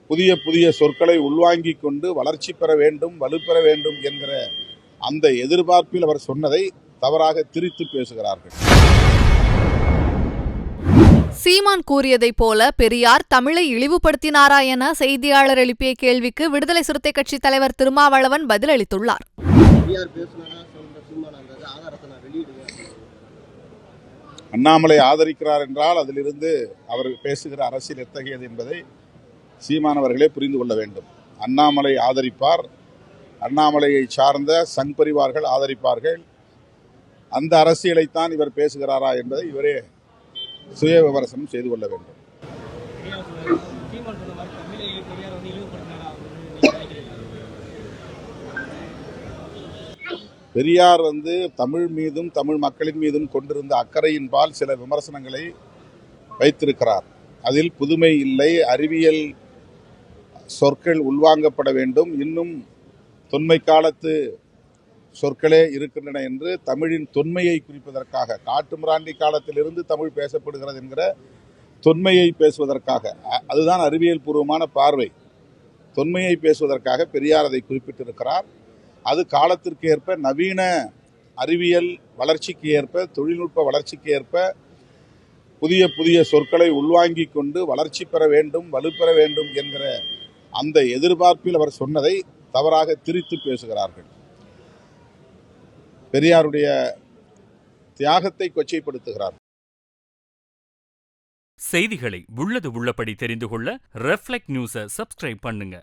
புதிய புதிய சொற்களை உள்வாங்கிக் கொண்டு வளர்ச்சி பெற வேண்டும், வலுப்பெற வேண்டும் என்கிற அந்த எதிர்பார்ப்பில் அவர் சொன்னதை தவறாக திரித்து பேசுகிறார்கள். சீமான் கூறியதைப் போல பெரியார் தமிழை இழிவுபடுத்தினாரா என செய்தியாளர் எழுப்பிய கேள்விக்கு விடுதலை சிறுத்தை கட்சி தலைவர் திருமாவளவன் பதிலளித்துள்ளார். அண்ணாமலை ஆதரிக்கிறார் என்றால் அதிலிருந்து அவர் பேசுகிற அரசியல் எத்தகையது என்பதை சீமானவர்களே புரிந்து கொள்ள வேண்டும். அண்ணாமலை ஆதரிப்பார், அண்ணாமலையை சார்ந்த சங் பரிவார்கள் ஆதரிப்பார்கள். அந்த அரசியலைத்தான் இவர் பேசுகிறாரா என்பதை இவரே சுய விமர்சனம் செய்து கொள்ள வேண்டும். பெரியார் தமிழ் மீதும் தமிழ் மக்களின் மீதும் கொண்டிருந்த அக்கறையின்பால் சில விமர்சனங்களை வைத்திருக்கிறார். அதில் புதுமை இல்லை, அறிவியல் சொற்கள் உள்வாங்கப்பட வேண்டும், இன்னும் தொன்மை காலத்து சொற்களே இருக்கின்றன என்று தமிழின் தொன்மையை குறிப்பதற்காக, காட்டுமிராண்டி காலத்திலிருந்து தமிழ் பேசப்படுகிறது என்கிற தொன்மையை பேசுவதற்காக, அதுதான் அறிவியல் பூர்வமான பார்வை, தொன்மையை பேசுவதற்காக பெரியார் அதை குறிப்பிட்டிருக்கிறார். அது காலத்திற்கு ஏற்ப, நவீன அறிவியல் வளர்ச்சிக்கு ஏற்ப, தொழில்நுட்ப வளர்ச்சிக்கு ஏற்ப புதிய புதிய சொற்களை உள்வாங்கிக் கொண்டு வளர்ச்சி பெற வேண்டும், வலுப்பெற வேண்டும் என்கிற அந்த எதிர்பார்ப்பில் அவர் சொன்னதை தவறாக திரித்து பேசுகிறார்கள். பெரியாருடைய தியாகத்தை கொச்சைப்படுத்துகிறார். செய்திகளை உள்ளது உள்ளபடி தெரிந்து கொள்ள ரெஃப்ளெக்ட் நியூஸை சப்ஸ்கிரைப் பண்ணுங்க.